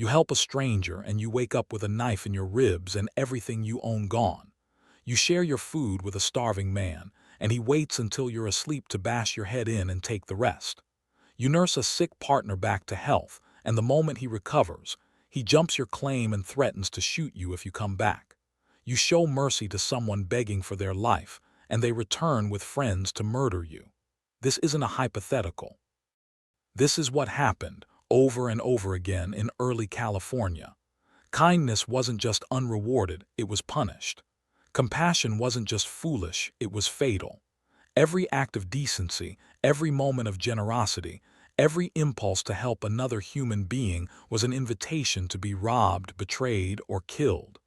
You help a stranger and you wake up with a knife in your ribs and everything you own gone. You share your food with a starving man, and he waits until you're asleep to bash your head in and take the rest. You nurse a sick partner back to health, and the moment he recovers, he jumps your claim and threatens to shoot you if you come back. You show mercy to someone begging for their life, and they return with friends to murder you. This isn't a hypothetical. This is what happened over and over again in early California. Kindness wasn't just unrewarded, it was punished. Compassion wasn't just foolish, it was fatal. Every act of decency, every moment of generosity, every impulse to help another human being was an invitation to be robbed, betrayed, or killed.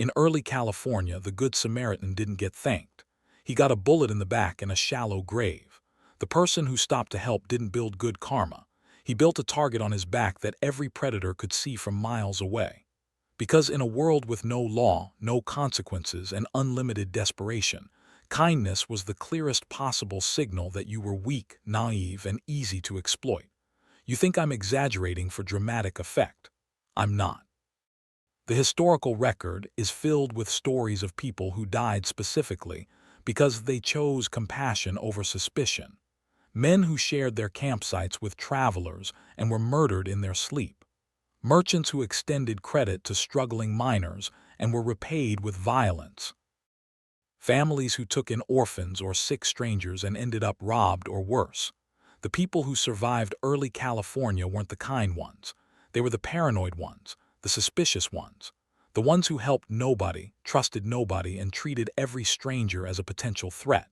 In early California, the Good Samaritan didn't get thanked. He got a bullet in the back and a shallow grave. The person who stopped to help didn't build good karma. He built a target on his back that every predator could see from miles away. Because in a world with no law, no consequences, and unlimited desperation, kindness was the clearest possible signal that you were weak, naive, and easy to exploit. You think I'm exaggerating for dramatic effect. I'm not. The historical record is filled with stories of people who died specifically because they chose compassion over suspicion. Men who shared their campsites with travelers and were murdered in their sleep. Merchants who extended credit to struggling miners and were repaid with violence. Families who took in orphans or sick strangers and ended up robbed or worse. The people who survived early California weren't the kind ones. They were the paranoid ones, the suspicious ones, the ones who helped nobody, trusted nobody, and treated every stranger as a potential threat.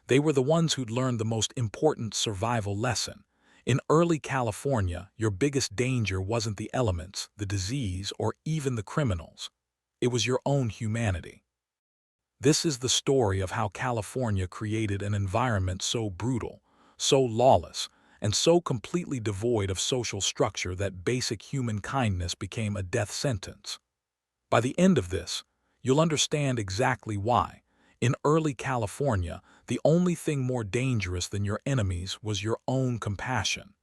They were the ones who'd learned the most important survival lesson. In early California, your biggest danger wasn't the elements, the disease, or even the criminals. It was your own humanity. This is the story of how California created an environment so brutal, so lawless, and so completely devoid of social structure that basic human kindness became a death sentence. By the end of this, you'll understand exactly why. In early California, the only thing more dangerous than your enemies was your own compassion.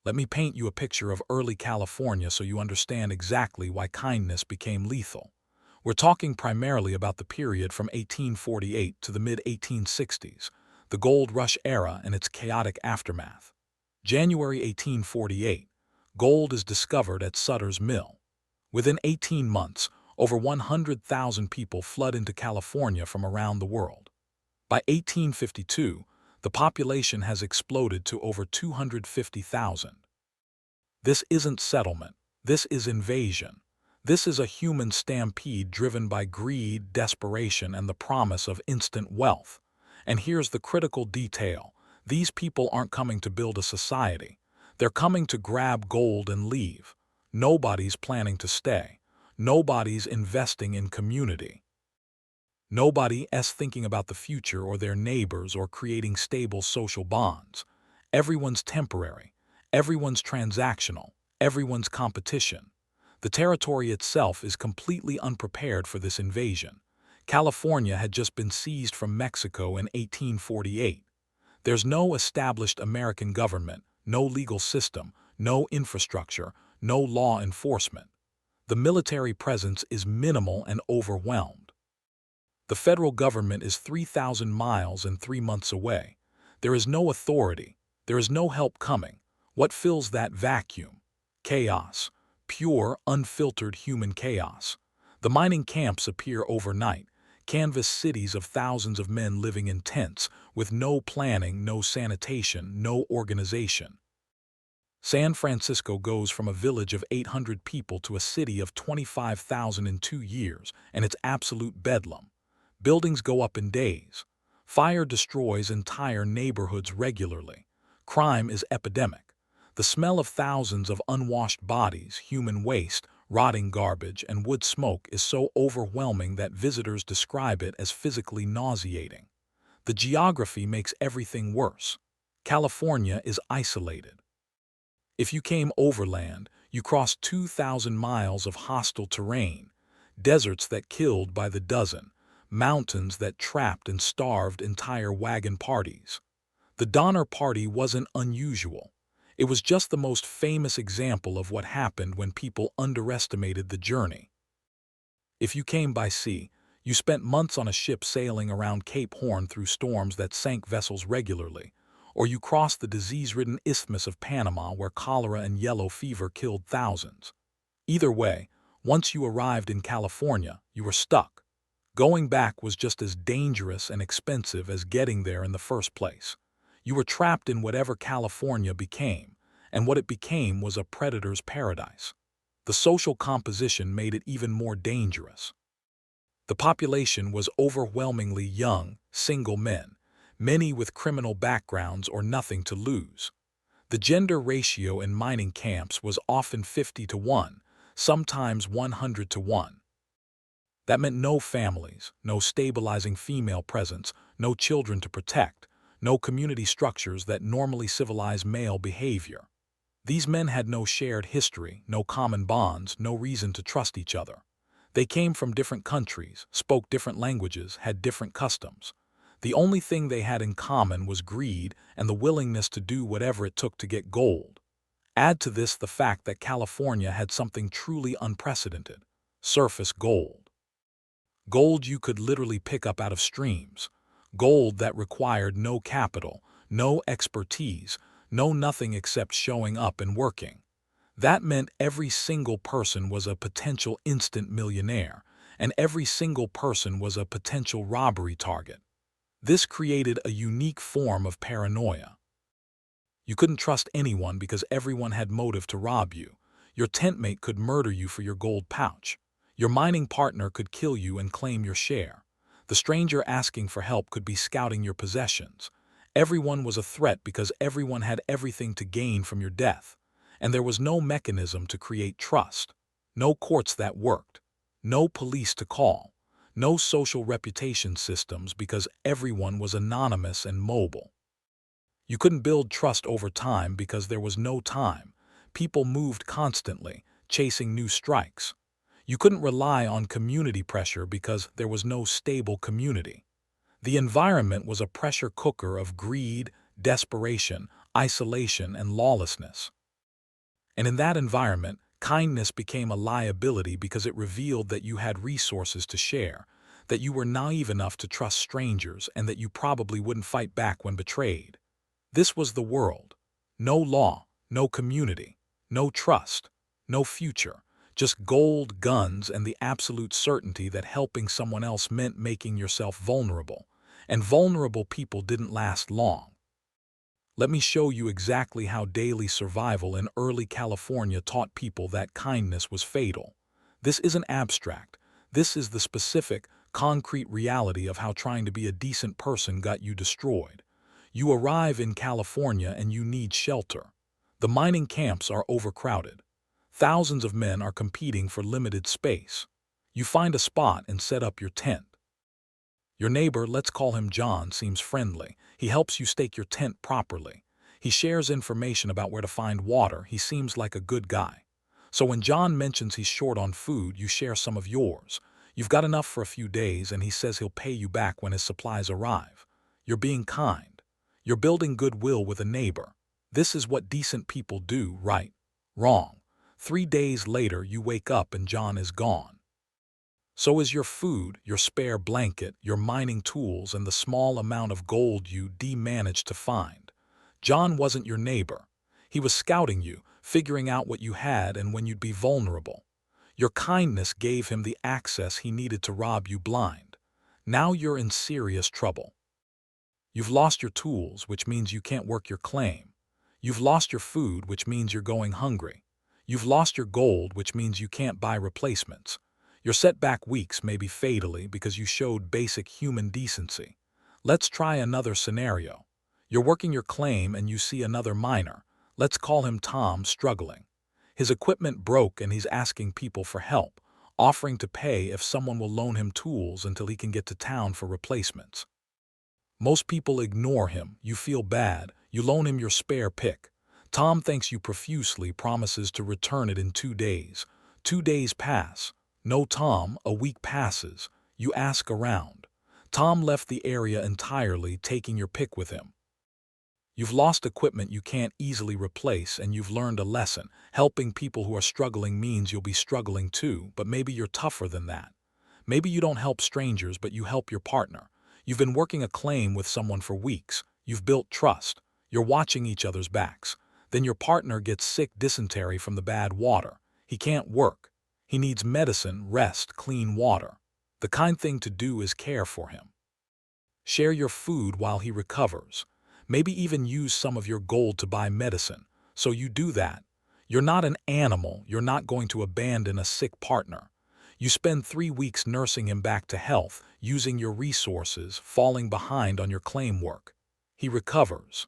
Let me paint you a picture of early California so you understand exactly why kindness became lethal. We're talking primarily about the period from 1848 to the mid-1860s, the gold rush era and its chaotic aftermath. January 1848, gold is discovered at Sutter's Mill. Within 18 months, over 100,000 people flood into California from around the world. By 1852, the population has exploded to over 250,000. This isn't settlement. This is invasion. This is a human stampede driven by greed, desperation, and the promise of instant wealth. And here's the critical detail. These people aren't coming to build a society. They're coming to grab gold and leave. Nobody's planning to stay. Nobody's investing in community. Nobody's thinking about the future or their neighbors or creating stable social bonds. Everyone's temporary. Everyone's transactional. Everyone's competition. The territory itself is completely unprepared for this invasion. California had just been seized from Mexico in 1848. There's no established American government, no legal system, no infrastructure, no law enforcement. The military presence is minimal and overwhelmed. The federal government is 3,000 miles and 3 months away. There is no authority. There is no help coming. What fills that vacuum? Chaos. Pure, unfiltered human chaos. The mining camps appear overnight. Canvas cities of thousands of men living in tents, with no planning, no sanitation, no organization. San Francisco goes from a village of 800 people to a city of 25,000 in 2 years, and it's absolute bedlam. Buildings go up in days. Fire destroys entire neighborhoods regularly. Crime is epidemic. The smell of thousands of unwashed bodies, human waste, rotting garbage, and wood smoke is so overwhelming that visitors describe it as physically nauseating. The geography makes everything worse. California is isolated. If you came overland, you crossed 2,000 miles of hostile terrain, deserts that killed by the dozen, mountains that trapped and starved entire wagon parties. The Donner Party wasn't unusual. It was just the most famous example of what happened when people underestimated the journey. If you came by sea, you spent months on a ship sailing around Cape Horn through storms that sank vessels regularly, or you crossed the disease-ridden Isthmus of Panama where cholera and yellow fever killed thousands. Either way, once you arrived in California, you were stuck. Going back was just as dangerous and expensive as getting there in the first place. You were trapped in whatever California became, and what it became was a predator's paradise. The social composition made it even more dangerous. The population was overwhelmingly young, single men, many with criminal backgrounds or nothing to lose. The gender ratio in mining camps was often 50-1, sometimes 100-1. That meant no families, no stabilizing female presence, no children to protect, no community structures that normally civilize male behavior. These men had no shared history, no common bonds, no reason to trust each other. They came from different countries, spoke different languages, had different customs. The only thing they had in common was greed and the willingness to do whatever it took to get gold. Add to this the fact that California had something truly unprecedented: surface gold. Gold you could literally pick up out of streams. Gold that required no capital, no expertise, no nothing except showing up and working. That meant every single person was a potential instant millionaire, and every single person was a potential robbery target. This created a unique form of paranoia. You couldn't trust anyone because everyone had motive to rob you. Your tentmate could murder you for your gold pouch. Your mining partner could kill you and claim your share. The stranger asking for help could be scouting your possessions. Everyone was a threat because everyone had everything to gain from your death. And there was no mechanism to create trust. No courts that worked. No police to call. No social reputation systems because everyone was anonymous and mobile. You couldn't build trust over time because there was no time. People moved constantly, chasing new strikes. You couldn't rely on community pressure because there was no stable community. The environment was a pressure cooker of greed, desperation, isolation, and lawlessness. And in that environment, kindness became a liability because it revealed that you had resources to share, that you were naive enough to trust strangers, and that you probably wouldn't fight back when betrayed. This was the world. No law, no community, no trust, no future. Just gold, guns, and the absolute certainty that helping someone else meant making yourself vulnerable. And vulnerable people didn't last long. Let me show you exactly how daily survival in early California taught people that kindness was fatal. This isn't abstract. This is the specific, concrete reality of how trying to be a decent person got you destroyed. You arrive in California and you need shelter. The mining camps are overcrowded. Thousands of men are competing for limited space. You find a spot and set up your tent. Your neighbor, let's call him John, seems friendly. He helps you stake your tent properly. He shares information about where to find water. He seems like a good guy. So when John mentions he's short on food, you share some of yours. You've got enough for a few days, and he says he'll pay you back when his supplies arrive. You're being kind. You're building goodwill with a neighbor. This is what decent people do, right? Wrong. 3 days later, you wake up and John is gone. So is your food, your spare blanket, your mining tools, and the small amount of gold you managed to find. John wasn't your neighbor. He was scouting you, figuring out what you had and when you'd be vulnerable. Your kindness gave him the access he needed to rob you blind. Now you're in serious trouble. You've lost your tools, which means you can't work your claim. You've lost your food, which means you're going hungry. You've lost your gold, which means you can't buy replacements. Your setback weeks may be fatally because you showed basic human decency. Let's try another scenario. You're working your claim and you see another miner. Let's call him Tom, struggling. His equipment broke and he's asking people for help, offering to pay if someone will loan him tools until he can get to town for replacements. Most people ignore him. You feel bad. You loan him your spare pick. Tom thanks you profusely, promises to return it in 2 days. 2 days pass. No Tom, a week passes. You ask around. Tom left the area entirely, taking your pick with him. You've lost equipment you can't easily replace, and you've learned a lesson. Helping people who are struggling means you'll be struggling too, but maybe you're tougher than that. Maybe you don't help strangers, but you help your partner. You've been working a claim with someone for weeks. You've built trust. You're watching each other's backs. Then your partner gets sick dysentery from the bad water. He can't work. He needs medicine, rest, clean water. The kind thing to do is care for him. Share your food while he recovers. Maybe even use some of your gold to buy medicine. So you do that. You're not an animal. You're not going to abandon a sick partner. You spend 3 weeks nursing him back to health, using your resources, falling behind on your claim work. He recovers.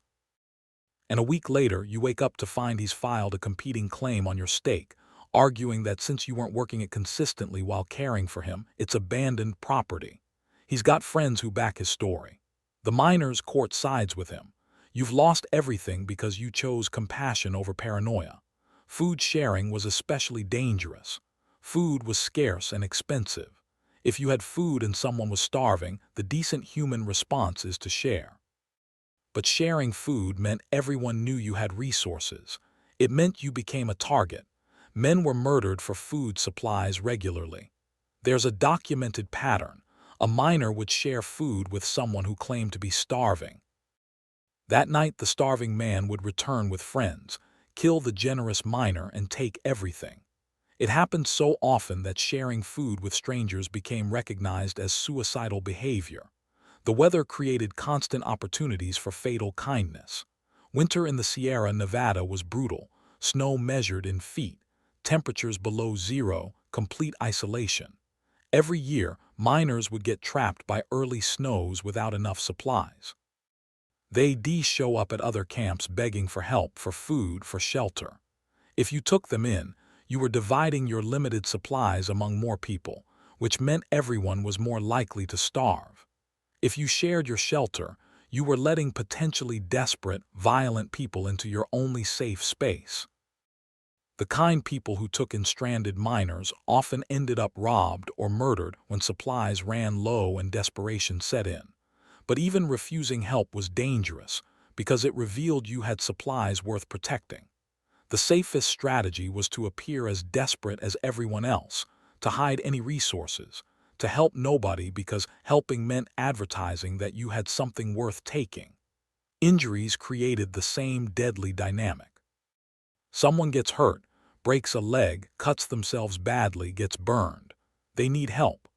And a week later, you wake up to find he's filed a competing claim on your stake, arguing that since you weren't working it consistently while caring for him, it's abandoned property. He's got friends who back his story. The miners court sides with him. You've lost everything because you chose compassion over paranoia. Food sharing was especially dangerous. Food was scarce and expensive. If you had food and someone was starving, the decent human response is to share. But sharing food meant everyone knew you had resources. It meant you became a target. Men were murdered for food supplies regularly. There's a documented pattern. A miner would share food with someone who claimed to be starving. That night, the starving man would return with friends, kill the generous miner, and take everything. It happened so often that sharing food with strangers became recognized as suicidal behavior. The weather created constant opportunities for fatal kindness. Winter in the Sierra Nevada was brutal, snow measured in feet, temperatures below zero, complete isolation. Every year, miners would get trapped by early snows without enough supplies. They'd show up at other camps begging for help, for food, for shelter. If you took them in, you were dividing your limited supplies among more people, which meant everyone was more likely to starve. If you shared your shelter, you were letting potentially desperate, violent people into your only safe space. The kind people who took in stranded miners often ended up robbed or murdered when supplies ran low and desperation set in. But even refusing help was dangerous because it revealed you had supplies worth protecting. The safest strategy was to appear as desperate as everyone else, to hide any resources, to help nobody because helping meant advertising that you had something worth taking. Injuries created the same deadly dynamic. Someone gets hurt, breaks a leg, cuts themselves badly, gets burned. They need help.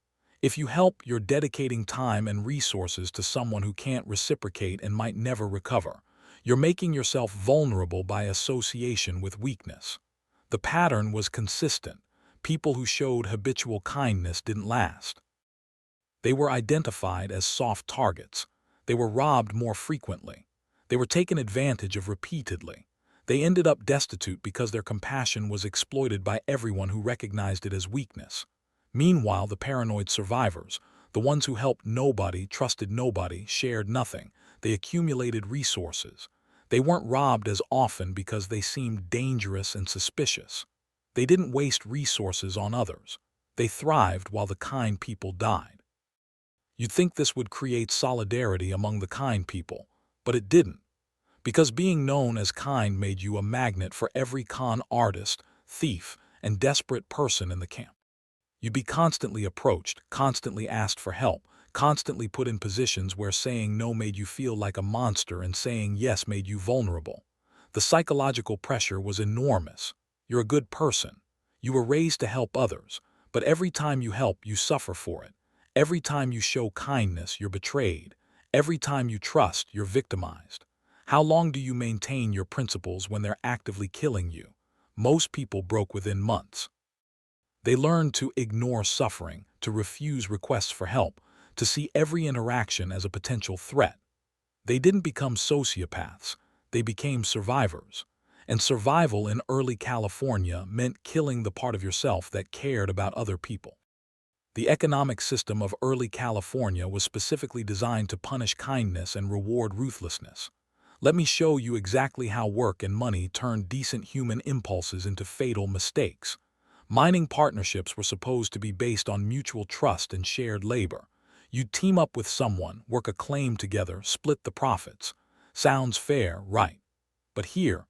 If you help, you're dedicating time and resources to someone who can't reciprocate and might never recover. You're making yourself vulnerable by association with weakness. The pattern was consistent. People who showed habitual kindness didn't last. They were identified as soft targets. They were robbed more frequently. They were taken advantage of repeatedly. They ended up destitute because their compassion was exploited by everyone who recognized it as weakness. Meanwhile, the paranoid survivors, the ones who helped nobody, trusted nobody, shared nothing, they accumulated resources. They weren't robbed as often because they seemed dangerous and suspicious. They didn't waste resources on others. They thrived while the kind people died. You'd think this would create solidarity among the kind people, but it didn't. Because being known as kind made you a magnet for every con artist, thief, and desperate person in the camp. You'd be constantly approached, constantly asked for help, constantly put in positions where saying no made you feel like a monster and saying yes made you vulnerable. The psychological pressure was enormous. You're a good person. You were raised to help others, but every time you help, you suffer for it. Every time you show kindness, you're betrayed. Every time you trust, you're victimized. How long do you maintain your principles when they're actively killing you? Most people broke within months. They learned to ignore suffering, to refuse requests for help, to see every interaction as a potential threat. They didn't become sociopaths. They became survivors. And survival in early California meant killing the part of yourself that cared about other people. The economic system of early California was specifically designed to punish kindness and reward ruthlessness. Let me show you exactly how work and money turned decent human impulses into fatal mistakes. Mining partnerships were supposed to be based on mutual trust and shared labor. You'd team up with someone, work a claim together, split the profits. Sounds fair, right? But here's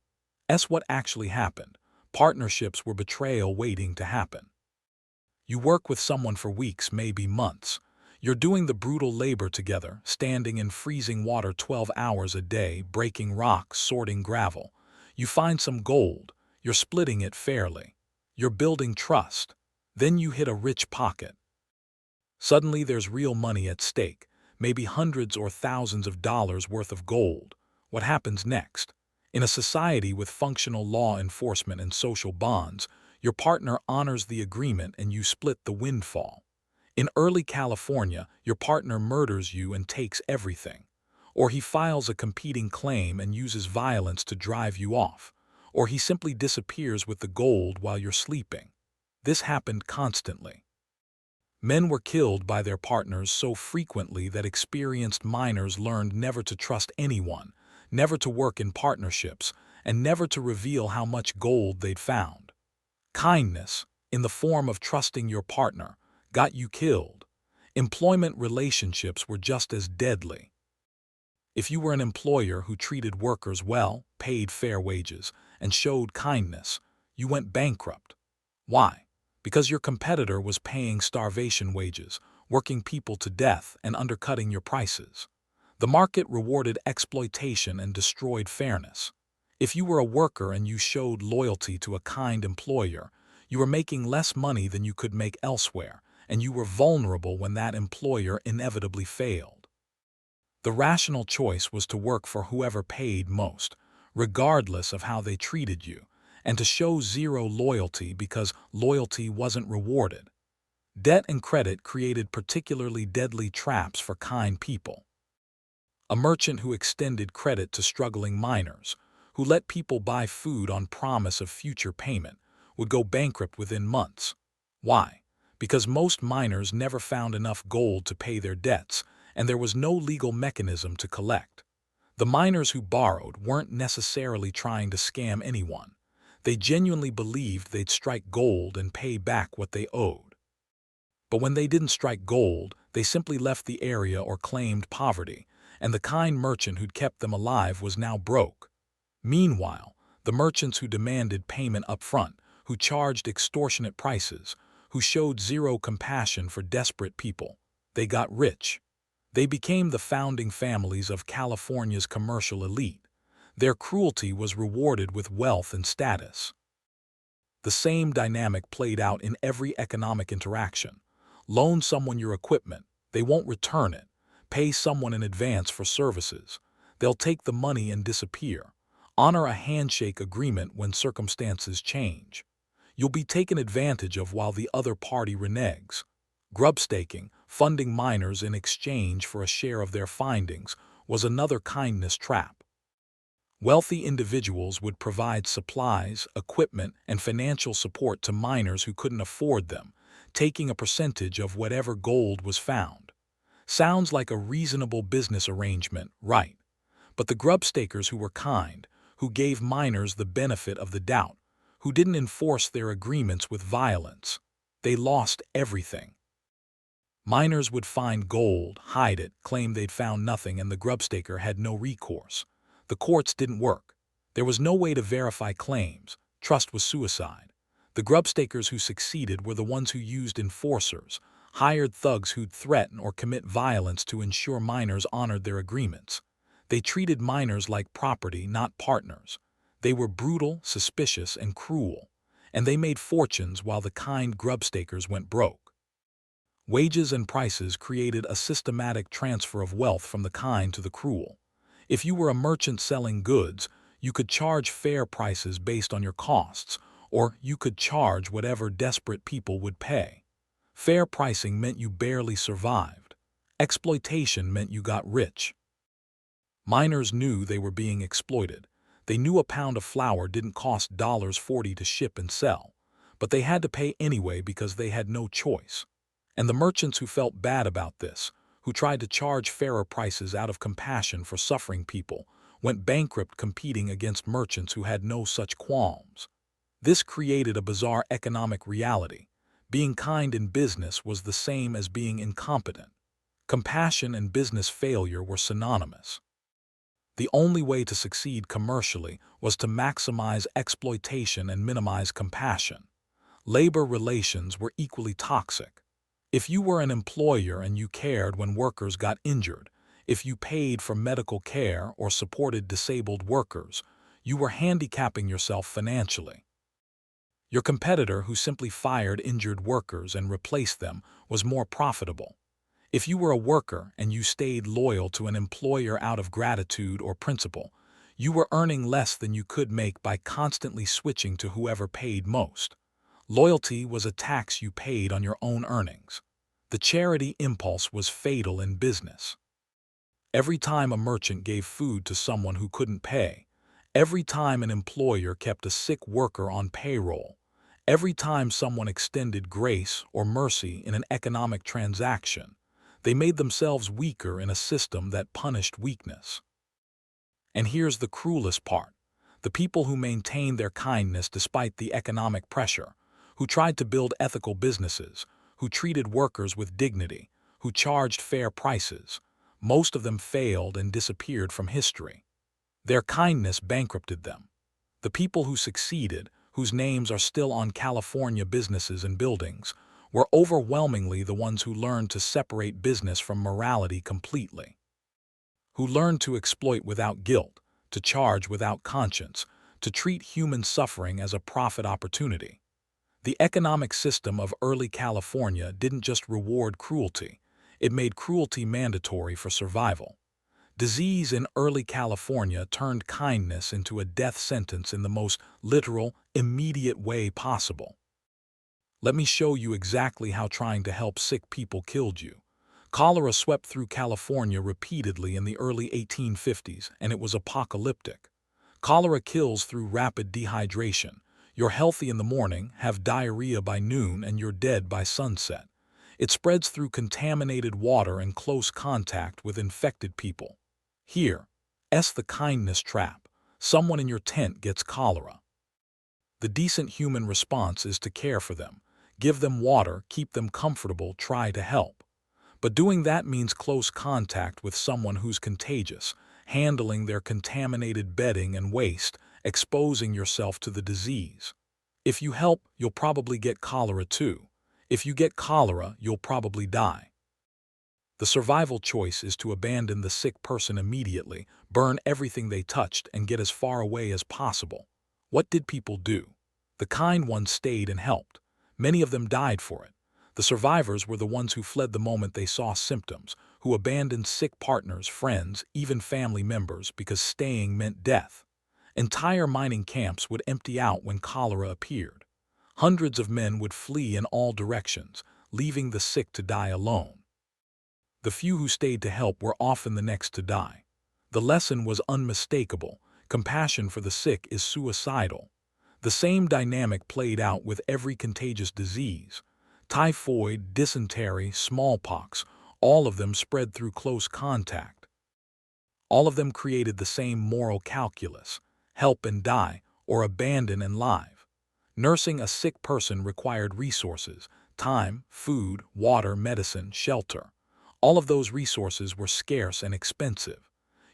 what actually happened. Partnerships were betrayal waiting to happen. You work with someone for weeks, maybe months. You're doing the brutal labor together, standing in freezing water 12 hours a day, breaking rocks, sorting gravel. You find some gold. You're splitting it fairly. You're building trust. Then you hit a rich pocket. Suddenly there's real money at stake, maybe hundreds or thousands of dollars worth of gold. What happens next? In a society with functional law enforcement and social bonds, your partner honors the agreement and you split the windfall. In early California, your partner murders you and takes everything. Or he files a competing claim and uses violence to drive you off. Or he simply disappears with the gold while you're sleeping. This happened constantly. Men were killed by their partners so frequently that experienced miners learned never to trust anyone, never to work in partnerships, and never to reveal how much gold they'd found. Kindness, in the form of trusting your partner, got you killed. Employment relationships were just as deadly. If you were an employer who treated workers well, paid fair wages, and showed kindness, you went bankrupt. Why? Because your competitor was paying starvation wages, working people to death, and undercutting your prices. The market rewarded exploitation and destroyed fairness. If you were a worker and you showed loyalty to a kind employer, you were making less money than you could make elsewhere, and you were vulnerable when that employer inevitably failed. The rational choice was to work for whoever paid most, regardless of how they treated you, and to show zero loyalty because loyalty wasn't rewarded. Debt and credit created particularly deadly traps for kind people. A merchant who extended credit to struggling miners, who let people buy food on promise of future payment, would go bankrupt within months. Why? Because most miners never found enough gold to pay their debts, and there was no legal mechanism to collect. The miners who borrowed weren't necessarily trying to scam anyone. They genuinely believed they'd strike gold and pay back what they owed. But when they didn't strike gold, they simply left the area or claimed poverty, and the kind merchant who'd kept them alive was now broke. Meanwhile, the merchants who demanded payment up front, who charged extortionate prices, who showed zero compassion for desperate people, they got rich. They became the founding families of California's commercial elite. Their cruelty was rewarded with wealth and status. The same dynamic played out in every economic interaction. Loan someone your equipment, they won't return it. Pay someone in advance for services. They'll take the money and disappear. Honor a handshake agreement when circumstances change. You'll be taken advantage of while the other party reneges. Grubstaking, funding miners in exchange for a share of their findings, was another kindness trap. Wealthy individuals would provide supplies, equipment, and financial support to miners who couldn't afford them, taking a percentage of whatever gold was found. Sounds like a reasonable business arrangement, right? But the grubstakers who were kind, who gave miners the benefit of the doubt, who didn't enforce their agreements with violence, they lost everything. Miners would find gold, hide it, claim they'd found nothing, and the grubstaker had no recourse. The courts didn't work. There was no way to verify claims. Trust was suicide. The grubstakers who succeeded were the ones who used enforcers, hired thugs who'd threaten or commit violence to ensure miners honored their agreements. They treated miners like property, not partners. They were brutal, suspicious, and cruel, and they made fortunes while the kind grubstakers went broke. Wages and prices created a systematic transfer of wealth from the kind to the cruel. If you were a merchant selling goods, you could charge fair prices based on your costs, or you could charge whatever desperate people would pay. Fair pricing meant you barely survived. Exploitation meant you got rich. Miners knew they were being exploited. They knew a pound of flour didn't cost $40 to ship and sell, but they had to pay anyway because they had no choice. And the merchants who felt bad about this, who tried to charge fairer prices out of compassion for suffering people, went bankrupt competing against merchants who had no such qualms. This created a bizarre economic reality. Being kind in business was the same as being incompetent. Compassion and business failure were synonymous. The only way to succeed commercially was to maximize exploitation and minimize compassion. Labor relations were equally toxic. If you were an employer and you cared when workers got injured, if you paid for medical care or supported disabled workers, you were handicapping yourself financially. Your competitor who simply fired injured workers and replaced them was more profitable. If you were a worker and you stayed loyal to an employer out of gratitude or principle, you were earning less than you could make by constantly switching to whoever paid most. Loyalty was a tax you paid on your own earnings. The charity impulse was fatal in business. Every time a merchant gave food to someone who couldn't pay, every time an employer kept a sick worker on payroll, every time someone extended grace or mercy in an economic transaction, they made themselves weaker in a system that punished weakness. And here's the cruelest part. The people who maintained their kindness despite the economic pressure, who tried to build ethical businesses, who treated workers with dignity, who charged fair prices, most of them failed and disappeared from history. Their kindness bankrupted them. The people who succeeded, whose names are still on California businesses and buildings, were overwhelmingly the ones who learned to separate business from morality completely, who learned to exploit without guilt, to charge without conscience, to treat human suffering as a profit opportunity. The economic system of early California didn't just reward cruelty, it made cruelty mandatory for survival. Disease in early California turned kindness into a death sentence in the most literal, immediate way possible. Let me show you exactly how trying to help sick people killed you. Cholera swept through California repeatedly in the early 1850s, and it was apocalyptic. Cholera kills through rapid dehydration. You're healthy in the morning, have diarrhea by noon, and you're dead by sunset. It spreads through contaminated water and close contact with infected people. Here, the kindness trap. Someone in your tent gets cholera. The decent human response is to care for them. Give them water, keep them comfortable, try to help. But doing that means close contact with someone who's contagious, handling their contaminated bedding and waste, exposing yourself to the disease. If you help, you'll probably get cholera too. If you get cholera, you'll probably die. The survival choice is to abandon the sick person immediately, burn everything they touched, and get as far away as possible. What did people do? The kind ones stayed and helped. Many of them died for it. The survivors were the ones who fled the moment they saw symptoms, who abandoned sick partners, friends, even family members because staying meant death. Entire mining camps would empty out when cholera appeared. Hundreds of men would flee in all directions, leaving the sick to die alone. The few who stayed to help were often the next to die. The lesson was unmistakable. Compassion for the sick is suicidal. The same dynamic played out with every contagious disease. Typhoid, dysentery, smallpox, all of them spread through close contact. All of them created the same moral calculus: help and die, or abandon and live. Nursing a sick person required resources: time, food, water, medicine, shelter. All of those resources were scarce and expensive.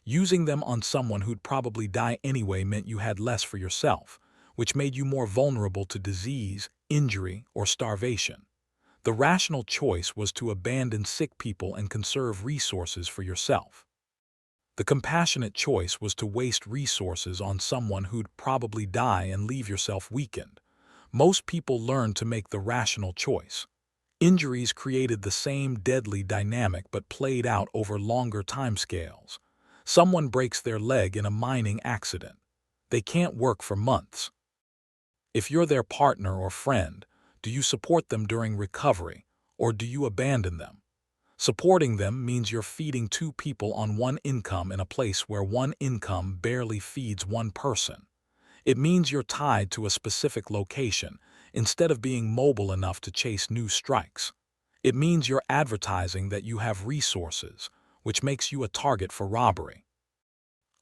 Using them on someone who'd probably die anyway meant you had less for yourself, which made you more vulnerable to disease, injury, or starvation. The rational choice was to abandon sick people and conserve resources for yourself. The compassionate choice was to waste resources on someone who'd probably die and leave yourself weakened. Most people learned to make the rational choice. Injuries created the same deadly dynamic but played out over longer timescales. Someone breaks their leg in a mining accident. They can't work for months. If you're their partner or friend, do you support them during recovery, or do you abandon them? Supporting them means you're feeding two people on one income in a place where one income barely feeds one person. It means you're tied to a specific location instead of being mobile enough to chase new strikes. It means you're advertising that you have resources, which makes you a target for robbery.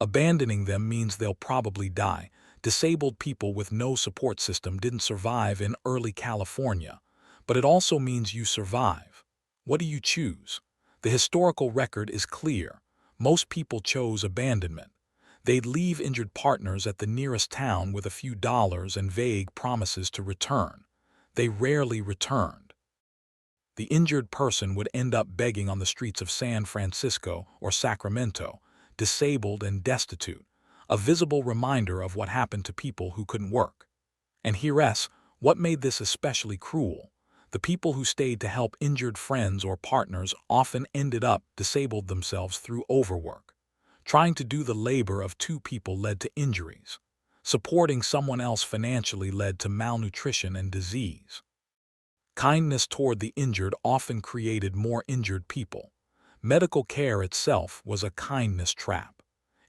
Abandoning them means they'll probably die. Disabled people with no support system didn't survive in early California, but it also means you survive. What do you choose? The historical record is clear. Most people chose abandonment. They'd leave injured partners at the nearest town with a few dollars and vague promises to return. They rarely returned. The injured person would end up begging on the streets of San Francisco or Sacramento, disabled and destitute, a visible reminder of what happened to people who couldn't work. And here's what made this especially cruel. The people who stayed to help injured friends or partners often ended up disabled themselves through overwork. Trying to do the labor of two people led to injuries. Supporting someone else financially led to malnutrition and disease. Kindness toward the injured often created more injured people. Medical care itself was a kindness trap.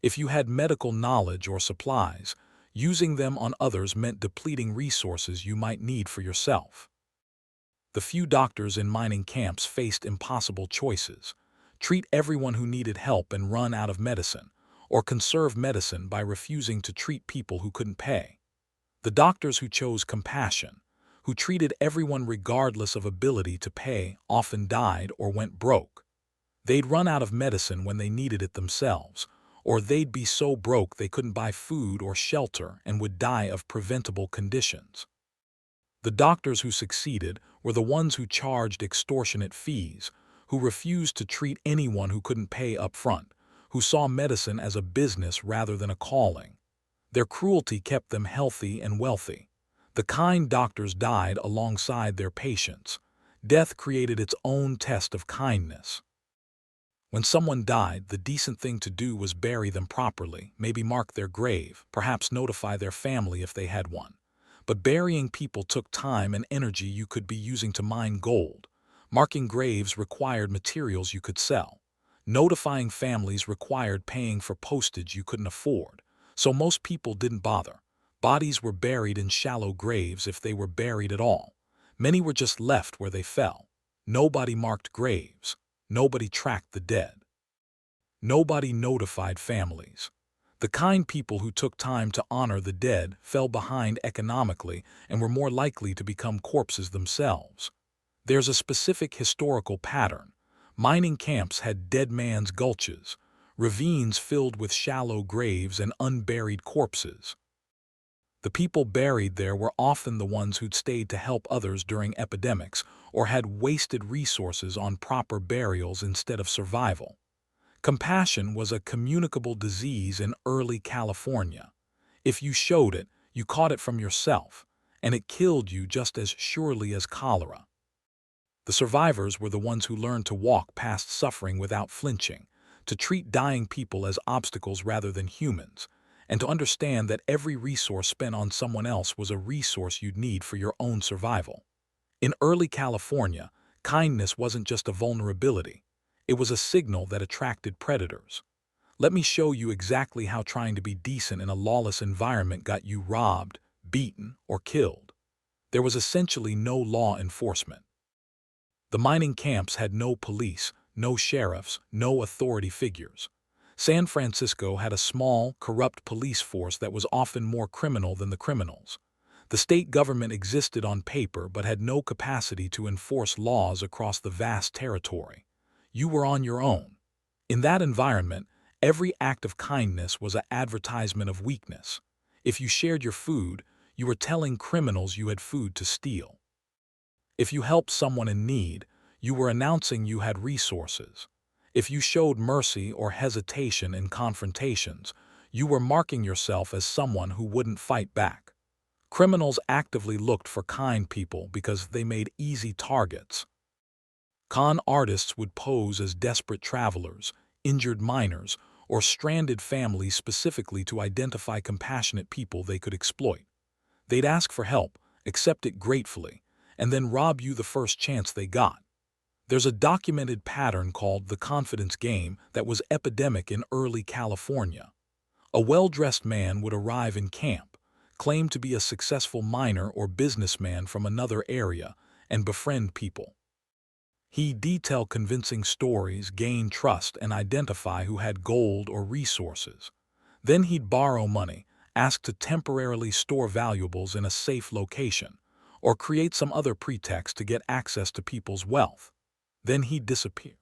If you had medical knowledge or supplies, using them on others meant depleting resources you might need for yourself. The few doctors in mining camps faced impossible choices: treat everyone who needed help and run out of medicine, or conserve medicine by refusing to treat people who couldn't pay. The doctors who chose compassion, who treated everyone regardless of ability to pay, often died or went broke. They'd run out of medicine when they needed it themselves, or they'd be so broke they couldn't buy food or shelter and would die of preventable conditions. The doctors who succeeded were the ones who charged extortionate fees, who refused to treat anyone who couldn't pay up front, who saw medicine as a business rather than a calling. Their cruelty kept them healthy and wealthy. The kind doctors died alongside their patients. Death created its own test of kindness. When someone died, the decent thing to do was bury them properly, maybe mark their grave, perhaps notify their family if they had one. But burying people took time and energy you could be using to mine gold. Marking graves required materials you could sell. Notifying families required paying for postage you couldn't afford. So most people didn't bother. Bodies were buried in shallow graves if they were buried at all. Many were just left where they fell. Nobody marked graves. Nobody tracked the dead. Nobody notified families. The kind people who took time to honor the dead fell behind economically and were more likely to become corpses themselves. There's a specific historical pattern. Mining camps had dead man's gulches, ravines filled with shallow graves and unburied corpses. The people buried there were often the ones who'd stayed to help others during epidemics or had wasted resources on proper burials instead of survival. Compassion was a communicable disease in early California. If you showed it, you caught it from yourself, and it killed you just as surely as cholera. The survivors were the ones who learned to walk past suffering without flinching, to treat dying people as obstacles rather than humans, and to understand that every resource spent on someone else was a resource you'd need for your own survival. In early California, kindness wasn't just a vulnerability. It was a signal that attracted predators. Let me show you exactly how trying to be decent in a lawless environment got you robbed, beaten, or killed. There was essentially no law enforcement. The mining camps had no police, no sheriffs, no authority figures. San Francisco had a small, corrupt police force that was often more criminal than the criminals. The state government existed on paper but had no capacity to enforce laws across the vast territory. You were on your own. In that environment, every act of kindness was an advertisement of weakness. If you shared your food, you were telling criminals you had food to steal. If you helped someone in need, you were announcing you had resources. If you showed mercy or hesitation in confrontations, you were marking yourself as someone who wouldn't fight back. Criminals actively looked for kind people because they made easy targets. Con artists would pose as desperate travelers, injured miners, or stranded families specifically to identify compassionate people they could exploit. They'd ask for help, accept it gratefully, and then rob you the first chance they got. There's a documented pattern called the confidence game that was epidemic in early California. A well-dressed man would arrive in camp, claim to be a successful miner or businessman from another area, and befriend people. He'd detail convincing stories, gain trust, and identify who had gold or resources. Then he'd borrow money, ask to temporarily store valuables in a safe location, or create some other pretext to get access to people's wealth. Then he'd disappear.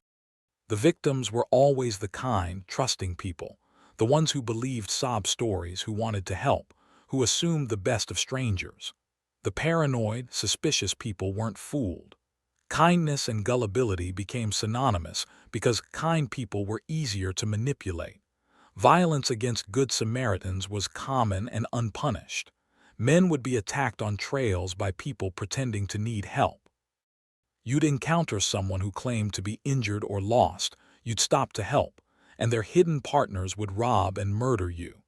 The victims were always the kind, trusting people, the ones who believed sob stories, who wanted to help, who assumed the best of strangers. The paranoid, suspicious people weren't fooled. Kindness and gullibility became synonymous because kind people were easier to manipulate. Violence against Good Samaritans was common and unpunished. Men would be attacked on trails by people pretending to need help. You'd encounter someone who claimed to be injured or lost, you'd stop to help, and their hidden partners would rob and murder you.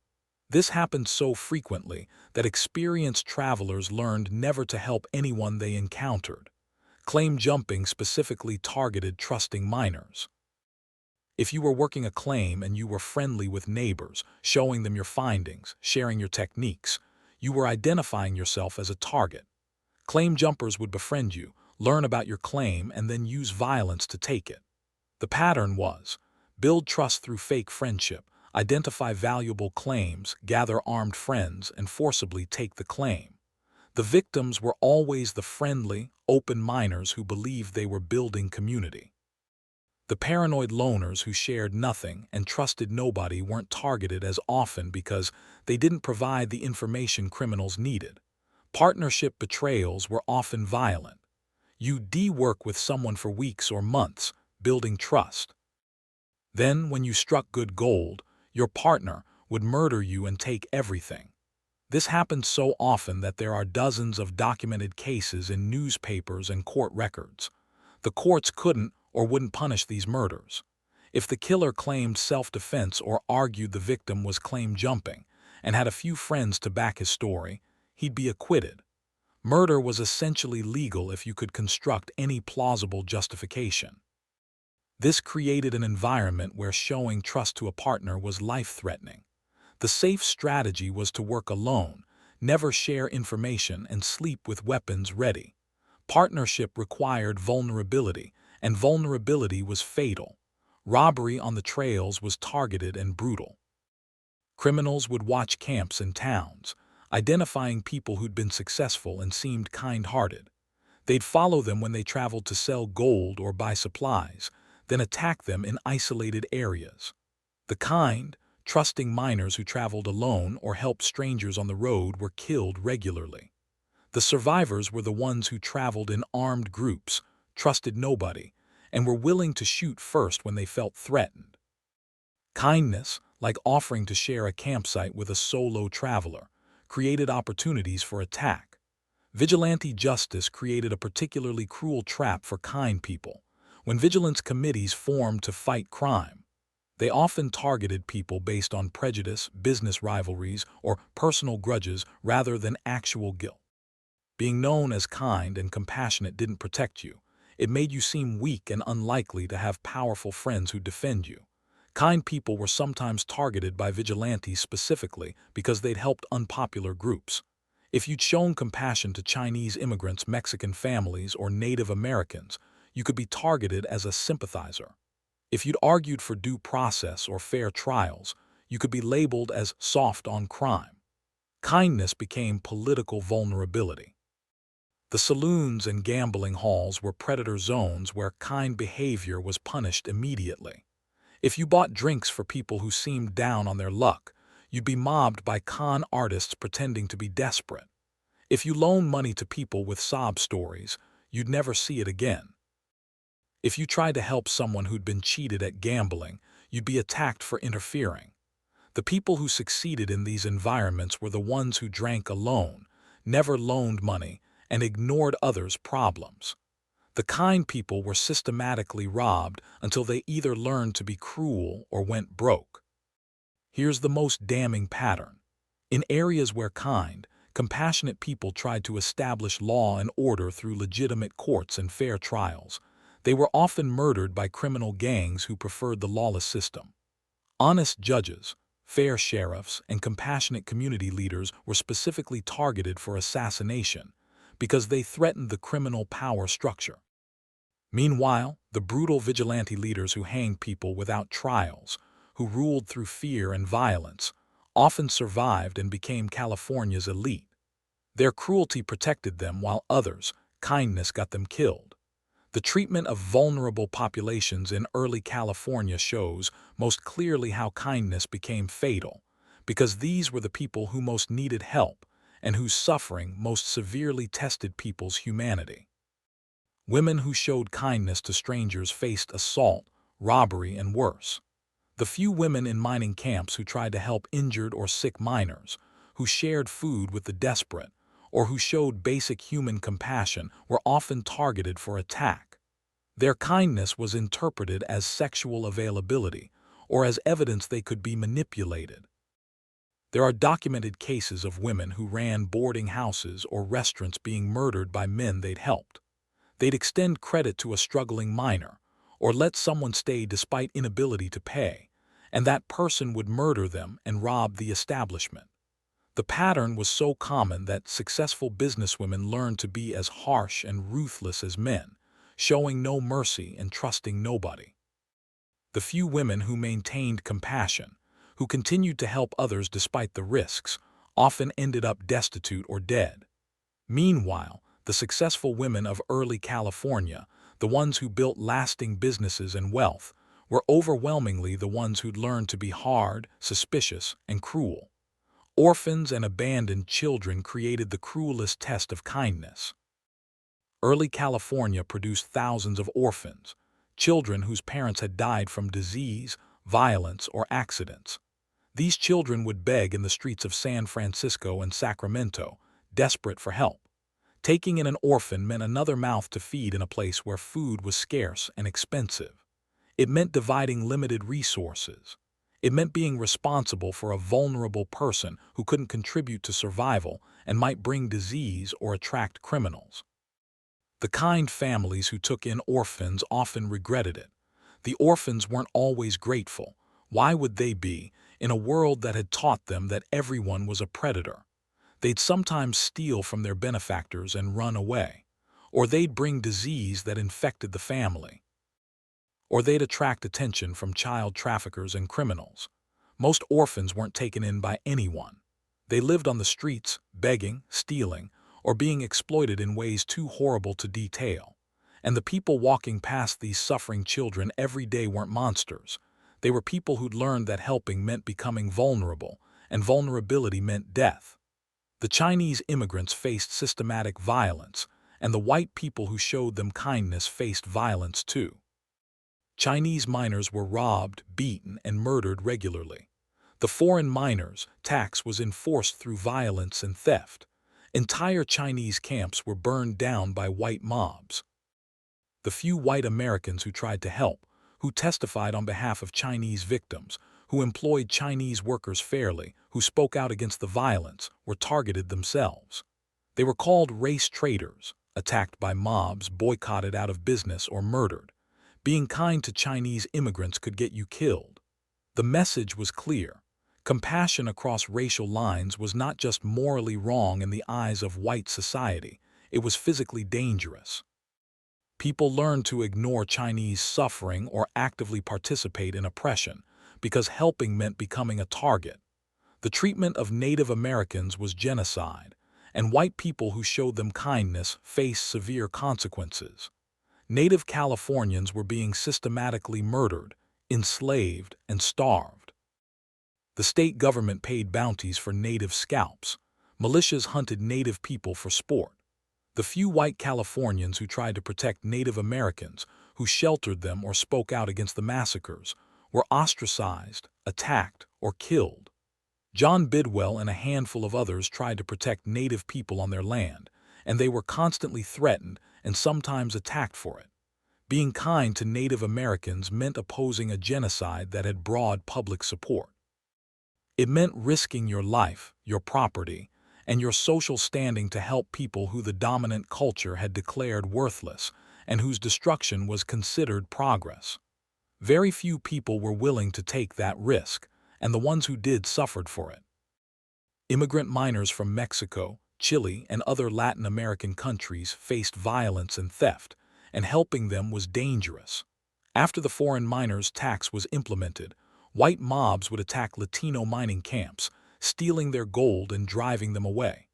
This happened so frequently that experienced travelers learned never to help anyone they encountered. Claim jumping specifically targeted trusting minors. If you were working a claim and you were friendly with neighbors, showing them your findings, sharing your techniques, you were identifying yourself as a target. Claim jumpers would befriend you, learn about your claim, and then use violence to take it. The pattern was: build trust through fake friendship, identify valuable claims, gather armed friends, and forcibly take the claim. The victims were always the friendly, open minors who believed they were building community. The paranoid loners who shared nothing and trusted nobody weren't targeted as often because they didn't provide the information criminals needed. Partnership betrayals were often violent. You'd work with someone for weeks or months, building trust. Then, when you struck good gold, your partner would murder you and take everything. This happened so often that there are dozens of documented cases in newspapers and court records. The courts couldn't or wouldn't punish these murders. If the killer claimed self-defense or argued the victim was claim jumping and had a few friends to back his story, he'd be acquitted. Murder was essentially legal if you could construct any plausible justification. This created an environment where showing trust to a partner was life-threatening. The safe strategy was to work alone, never share information, and sleep with weapons ready. Partnership required vulnerability, and vulnerability was fatal. Robbery on the trails was targeted and brutal. Criminals would watch camps in towns, identifying people who'd been successful and seemed kind-hearted. They'd follow them when they traveled to sell gold or buy supplies, then attack them in isolated areas. The kind, trusting minors who traveled alone or helped strangers on the road were killed regularly. The survivors were the ones who traveled in armed groups, trusted nobody, and were willing to shoot first when they felt threatened. Kindness, like offering to share a campsite with a solo traveler, created opportunities for attack. Vigilante justice created a particularly cruel trap for kind people. When vigilance committees formed to fight crime, they often targeted people based on prejudice, business rivalries, or personal grudges rather than actual guilt. Being known as kind and compassionate didn't protect you. It made you seem weak and unlikely to have powerful friends who defend you. Kind people were sometimes targeted by vigilantes specifically because they'd helped unpopular groups. If you'd shown compassion to Chinese immigrants, Mexican families, or Native Americans, you could be targeted as a sympathizer. If you'd argued for due process or fair trials, you could be labeled as soft on crime. Kindness became political vulnerability. The saloons and gambling halls were predator zones where kind behavior was punished immediately. If you bought drinks for people who seemed down on their luck, you'd be mobbed by con artists pretending to be desperate. If you loaned money to people with sob stories, you'd never see it again. If you tried to help someone who'd been cheated at gambling, you'd be attacked for interfering. The people who succeeded in these environments were the ones who drank alone, never loaned money, and ignored others' problems. The kind people were systematically robbed until they either learned to be cruel or went broke. Here's the most damning pattern. In areas where kind, compassionate people tried to establish law and order through legitimate courts and fair trials, they were often murdered by criminal gangs who preferred the lawless system. Honest judges, fair sheriffs, and compassionate community leaders were specifically targeted for assassination because they threatened the criminal power structure. Meanwhile, the brutal vigilante leaders who hanged people without trials, who ruled through fear and violence, often survived and became California's elite. Their cruelty protected them while others' kindness got them killed. The treatment of vulnerable populations in early California shows most clearly how kindness became fatal, because these were the people who most needed help and whose suffering most severely tested people's humanity. Women who showed kindness to strangers faced assault, robbery, and worse. The few women in mining camps who tried to help injured or sick miners, who shared food with the desperate, or who showed basic human compassion were often targeted for attack. Their kindness was interpreted as sexual availability or as evidence they could be manipulated. There are documented cases of women who ran boarding houses or restaurants being murdered by men they'd helped. They'd extend credit to a struggling miner or let someone stay despite inability to pay, and that person would murder them and rob the establishment. The pattern was so common that successful businesswomen learned to be as harsh and ruthless as men, showing no mercy and trusting nobody. The few women who maintained compassion, who continued to help others despite the risks, often ended up destitute or dead. Meanwhile, the successful women of early California, the ones who built lasting businesses and wealth, were overwhelmingly the ones who'd learned to be hard, suspicious, and cruel. Orphans and abandoned children created the cruelest test of kindness. Early California produced thousands of orphans, children whose parents had died from disease, violence, or accidents. These children would beg in the streets of San Francisco and Sacramento, desperate for help. Taking in an orphan meant another mouth to feed in a place where food was scarce and expensive. It meant dividing limited resources. It meant being responsible for a vulnerable person who couldn't contribute to survival and might bring disease or attract criminals. The kind families who took in orphans often regretted it. The orphans weren't always grateful. Why would they be, in a world that had taught them that everyone was a predator? They'd sometimes steal from their benefactors and run away. Or they'd bring disease that infected the family. Or they'd attract attention from child traffickers and criminals. Most orphans weren't taken in by anyone. They lived on the streets, begging, stealing, or being exploited in ways too horrible to detail. And the people walking past these suffering children every day weren't monsters. They were people who'd learned that helping meant becoming vulnerable, and vulnerability meant death. The Chinese immigrants faced systematic violence, and the white people who showed them kindness faced violence too. Chinese miners were robbed, beaten, and murdered regularly. The foreign miners' tax was enforced through violence and theft. Entire Chinese camps were burned down by white mobs. The few white Americans who tried to help, who testified on behalf of Chinese victims, who employed Chinese workers fairly, who spoke out against the violence, were targeted themselves. They were called race traitors, attacked by mobs, boycotted out of business, or murdered. Being kind to Chinese immigrants could get you killed. The message was clear. Compassion across racial lines was not just morally wrong in the eyes of white society, it was physically dangerous. People learned to ignore Chinese suffering or actively participate in oppression, because helping meant becoming a target. The treatment of Native Americans was genocide, and white people who showed them kindness faced severe consequences. Native Californians were being systematically murdered, enslaved, and starved. The state government paid bounties for native scalps. Militias hunted native people for sport. The few white Californians who tried to protect Native Americans, who sheltered them or spoke out against the massacres, were ostracized, attacked, or killed. John Bidwell and a handful of others tried to protect Native people on their land, and they were constantly threatened and sometimes attacked for it. Being kind to Native Americans meant opposing a genocide that had broad public support. It meant risking your life, your property, and your social standing to help people who the dominant culture had declared worthless and whose destruction was considered progress. Very few people were willing to take that risk, and the ones who did suffered for it. Immigrant miners from Mexico, Chile, and other Latin American countries faced violence and theft, and helping them was dangerous. After the foreign miners' tax was implemented, white mobs would attack Latino mining camps, stealing their gold and driving them away.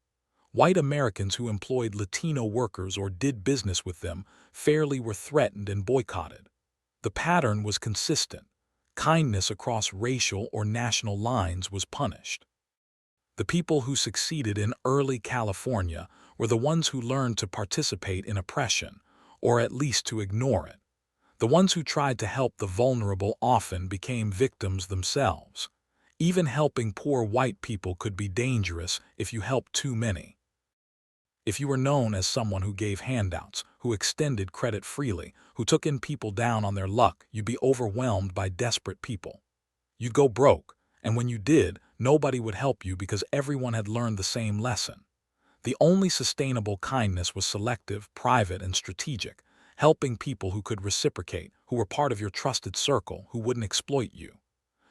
White Americans who employed Latino workers or did business with them fairly were threatened and boycotted. The pattern was consistent. Kindness across racial or national lines was punished. The people who succeeded in early California were the ones who learned to participate in oppression, or at least to ignore it. The ones who tried to help the vulnerable often became victims themselves. Even helping poor white people could be dangerous if you helped too many. If you were known as someone who gave handouts, who extended credit freely, who took in people down on their luck, you'd be overwhelmed by desperate people. You'd go broke, and when you did, nobody would help you because everyone had learned the same lesson. The only sustainable kindness was selective, private, and strategic, helping people who could reciprocate, who were part of your trusted circle, who wouldn't exploit you.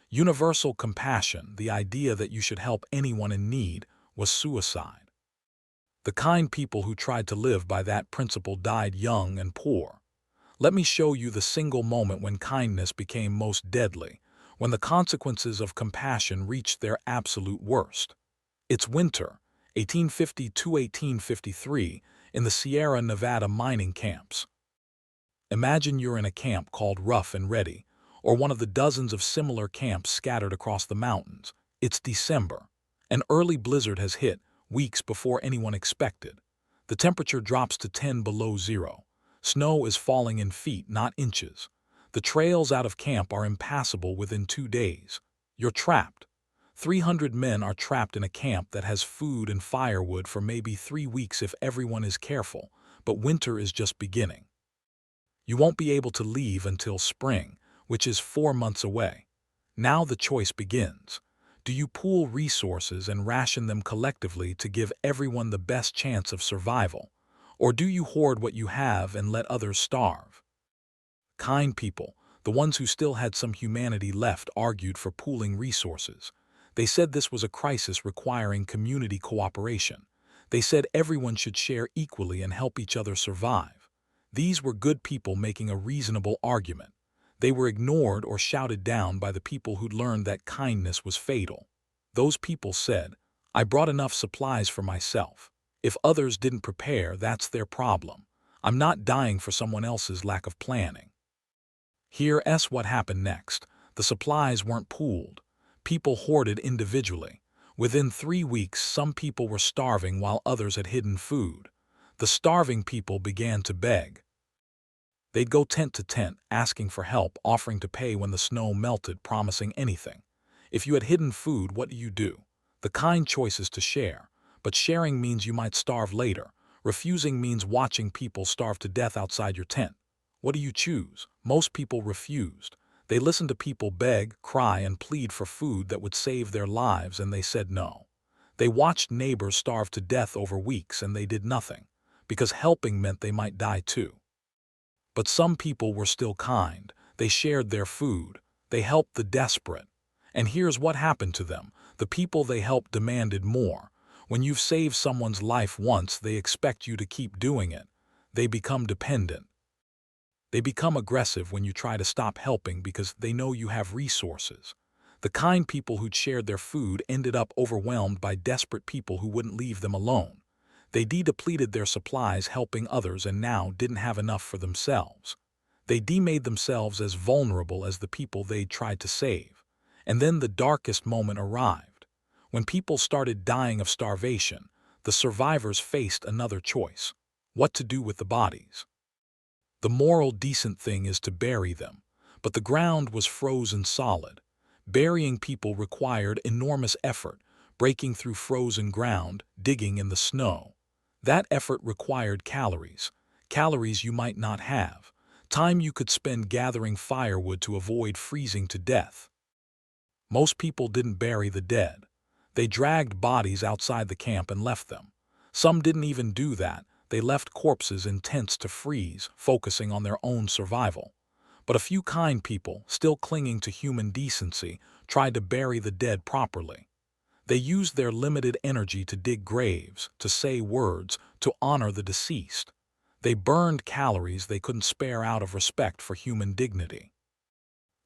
Universal compassion, the idea that you should help anyone in need, was suicide. The kind people who tried to live by that principle died young and poor. Let me show you the single moment when kindness became most deadly, when the consequences of compassion reached their absolute worst. It's winter, 1850 to 1853, in the Sierra Nevada mining camps. Imagine you're in a camp called Rough and Ready, or one of the dozens of similar camps scattered across the mountains. It's December. An early blizzard has hit, weeks before anyone expected. The temperature drops to 10 below zero. Snow is falling in feet, not inches. The trails out of camp are impassable within 2 days. You're trapped. 300 men are trapped in a camp that has food and firewood for maybe 3 weeks if everyone is careful, but winter is just beginning. You won't be able to leave until spring, which is 4 months away. Now the choice begins. Do you pool resources and ration them collectively to give everyone the best chance of survival? Or do you hoard what you have and let others starve? Kind people, the ones who still had some humanity left, argued for pooling resources. They said this was a crisis requiring community cooperation. They said everyone should share equally and help each other survive. These were good people making a reasonable argument. They were ignored or shouted down by the people who'd learned that kindness was fatal. Those people said, "I brought enough supplies for myself. If others didn't prepare, that's their problem. I'm not dying for someone else's lack of planning." Here's what happened next. The supplies weren't pooled. People hoarded individually. Within 3 weeks, some people were starving while others had hidden food. The starving people began to beg. They'd go tent to tent, asking for help, offering to pay when the snow melted, promising anything. If you had hidden food, what do? The kind choice is to share. But sharing means you might starve later. Refusing means watching people starve to death outside your tent. What do you choose? Most people refused. They listened to people beg, cry, and plead for food that would save their lives, and they said no. They watched neighbors starve to death over weeks, and they did nothing, because helping meant they might die too. But some people were still kind. They shared their food. They helped the desperate. And here's what happened to them. The people they helped demanded more. When you've saved someone's life once, they expect you to keep doing it. They become dependent. They become aggressive when you try to stop helping because they know you have resources. The kind people who'd shared their food ended up overwhelmed by desperate people who wouldn't leave them alone. They depleted their supplies helping others and now didn't have enough for themselves. They made themselves as vulnerable as the people they'd tried to save. And then the darkest moment arrived. When people started dying of starvation, the survivors faced another choice: what to do with the bodies. The moral decent thing is to bury them, but the ground was frozen solid. Burying people required enormous effort, breaking through frozen ground, digging in the snow. That effort required calories you might not have, time you could spend gathering firewood to avoid freezing to death. Most people didn't bury the dead. They dragged bodies outside the camp and left them. Some didn't even do that. They left corpses in tents to freeze, focusing on their own survival. But a few kind people, still clinging to human decency, tried to bury the dead properly. They used their limited energy to dig graves, to say words, to honor the deceased. They burned calories they couldn't spare out of respect for human dignity.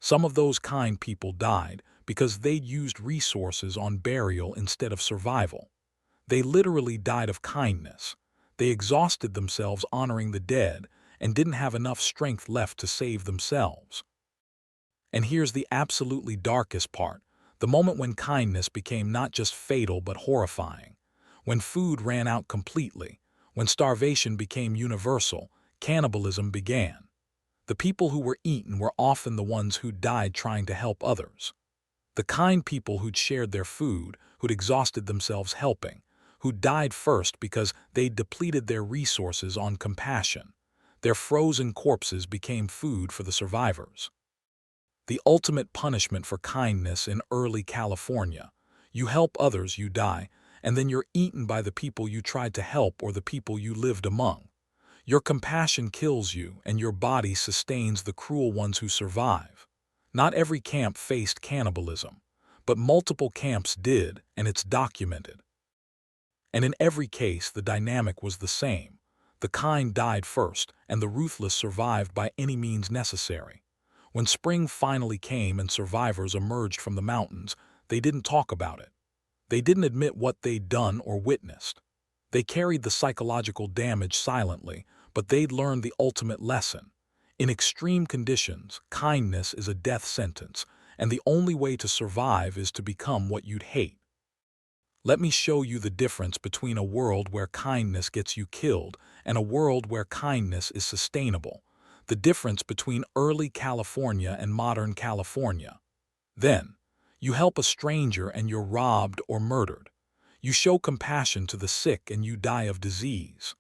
Some of those kind people died because they'd used resources on burial instead of survival. They literally died of kindness. They exhausted themselves honoring the dead and didn't have enough strength left to save themselves. And here's the absolutely darkest part, the moment when kindness became not just fatal but horrifying. When food ran out completely, when starvation became universal, cannibalism began. The people who were eaten were often the ones who died trying to help others. The kind people who'd shared their food, who'd exhausted themselves helping, who died first because they'd depleted their resources on compassion. Their frozen corpses became food for the survivors. The ultimate punishment for kindness in early California. You help others, you die, and then you're eaten by the people you tried to help or the people you lived among. Your compassion kills you, and your body sustains the cruel ones who survive. Not every camp faced cannibalism, but multiple camps did, and it's documented. And in every case, the dynamic was the same. The kind died first, and the ruthless survived by any means necessary. When spring finally came and survivors emerged from the mountains, they didn't talk about it. They didn't admit what they'd done or witnessed. They carried the psychological damage silently, but they'd learned the ultimate lesson. In extreme conditions, kindness is a death sentence, and the only way to survive is to become what you'd hate. Let me show you the difference between a world where kindness gets you killed and a world where kindness is sustainable. The difference between early California and modern California. Then, you help a stranger and you're robbed or murdered. You show compassion to the sick and you die of disease.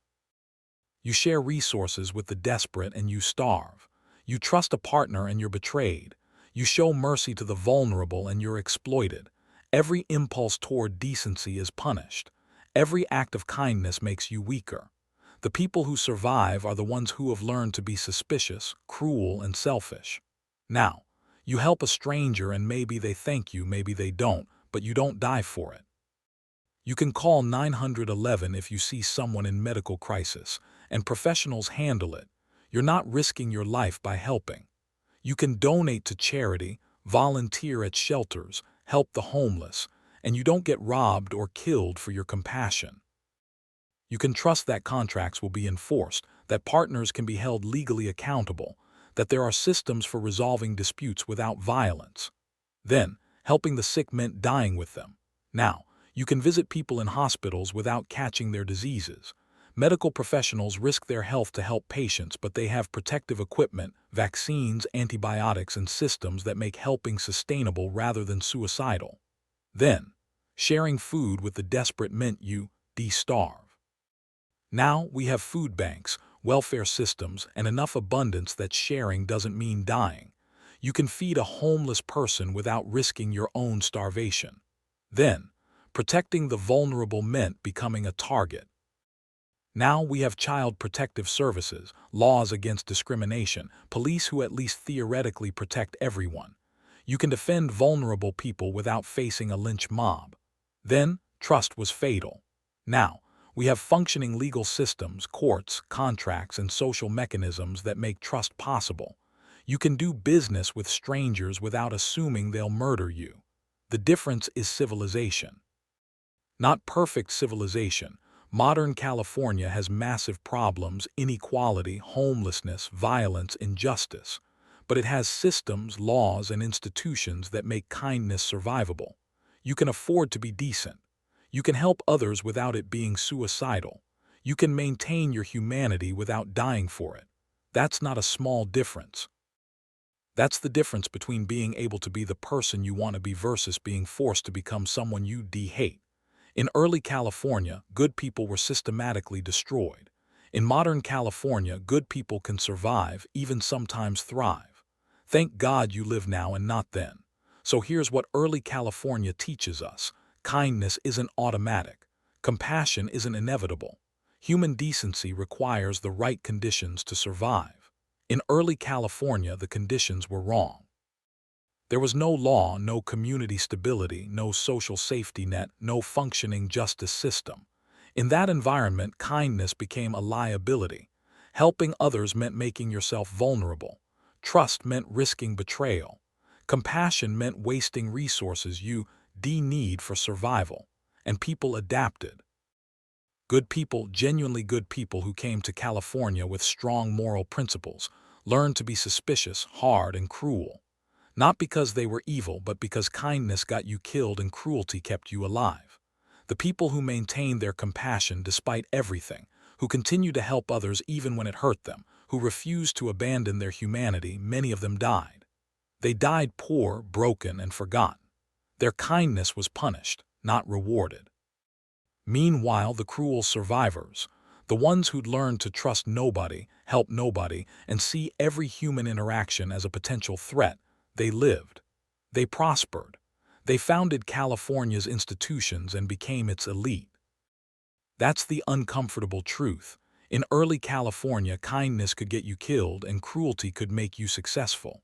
You share resources with the desperate and you starve. You trust a partner and you're betrayed. You show mercy to the vulnerable and you're exploited. Every impulse toward decency is punished. Every act of kindness makes you weaker. The people who survive are the ones who have learned to be suspicious, cruel, and selfish. Now, you help a stranger and maybe they thank you, maybe they don't, but you don't die for it. You can call 911 if you see someone in medical crisis, and professionals handle it. You're not risking your life by helping. You can donate to charity, volunteer at shelters, help the homeless, and you don't get robbed or killed for your compassion. You can trust that contracts will be enforced, that partners can be held legally accountable, that there are systems for resolving disputes without violence. Then, helping the sick meant dying with them. Now, you can visit people in hospitals without catching their diseases. Medical professionals risk their health to help patients, but they have protective equipment, vaccines, antibiotics, and systems that make helping sustainable rather than suicidal. Then, sharing food with the desperate meant you de-starve. Now we have food banks, welfare systems, and enough abundance that sharing doesn't mean dying. You can feed a homeless person without risking your own starvation. Then, protecting the vulnerable meant becoming a target. Now we have child protective services, laws against discrimination, police who at least theoretically protect everyone. You can defend vulnerable people without facing a lynch mob. Then, trust was fatal. Now, we have functioning legal systems, courts, contracts, and social mechanisms that make trust possible. You can do business with strangers without assuming they'll murder you. The difference is civilization. Not perfect civilization. Modern California has massive problems, inequality, homelessness, violence, injustice. But it has systems, laws, and institutions that make kindness survivable. You can afford to be decent. You can help others without it being suicidal. You can maintain your humanity without dying for it. That's not a small difference. That's the difference between being able to be the person you want to be versus being forced to become someone you hate. In early California, good people were systematically destroyed. In modern California, good people can survive, even sometimes thrive. Thank God you live now and not then. So here's what early California teaches us. Kindness isn't automatic. Compassion isn't inevitable. Human decency requires the right conditions to survive. In early California, the conditions were wrong. There was no law, no community stability, no social safety net, no functioning justice system. In that environment, kindness became a liability. Helping others meant making yourself vulnerable. Trust meant risking betrayal. Compassion meant wasting resources you need for survival. And people adapted. Good people, genuinely good people who came to California with strong moral principles, learned to be suspicious, hard, and cruel. Not because they were evil, but because kindness got you killed and cruelty kept you alive. The people who maintained their compassion despite everything, who continued to help others even when it hurt them, who refused to abandon their humanity, many of them died. They died poor, broken, and forgotten. Their kindness was punished, not rewarded. Meanwhile, the cruel survivors, the ones who'd learned to trust nobody, help nobody, and see every human interaction as a potential threat, they lived. They prospered. They founded California's institutions and became its elite. That's the uncomfortable truth. In early California, kindness could get you killed and cruelty could make you successful.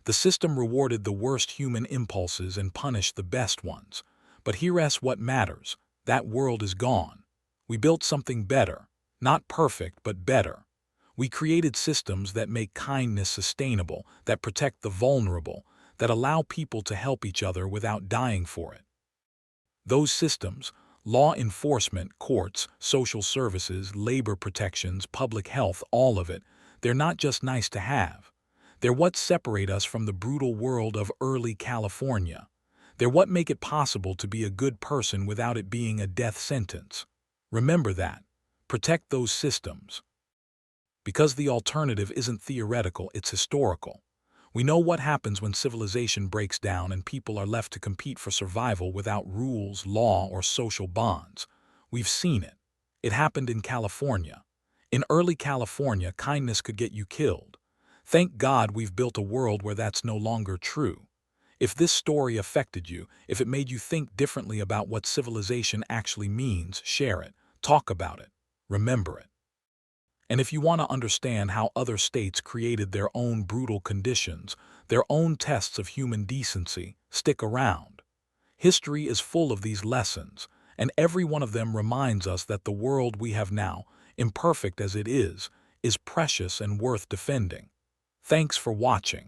The system rewarded the worst human impulses and punished the best ones. But here's what matters. That world is gone. We built something better. Not perfect, but better. We created systems that make kindness sustainable, that protect the vulnerable, that allow people to help each other without dying for it. Those systems, law enforcement, courts, social services, labor protections, public health, all of it, they're not just nice to have. They're what separate us from the brutal world of early California. They're what make it possible to be a good person without it being a death sentence. Remember that. Protect those systems. Because the alternative isn't theoretical, it's historical. We know what happens when civilization breaks down and people are left to compete for survival without rules, law, or social bonds. We've seen it. It happened in California. In early California, kindness could get you killed. Thank God we've built a world where that's no longer true. If this story affected you, if it made you think differently about what civilization actually means, share it, talk about it, remember it. And if you want to understand how other states created their own brutal conditions, their own tests of human decency, stick around. History is full of these lessons, and every one of them reminds us that the world we have now, imperfect as it is precious and worth defending. Thanks for watching.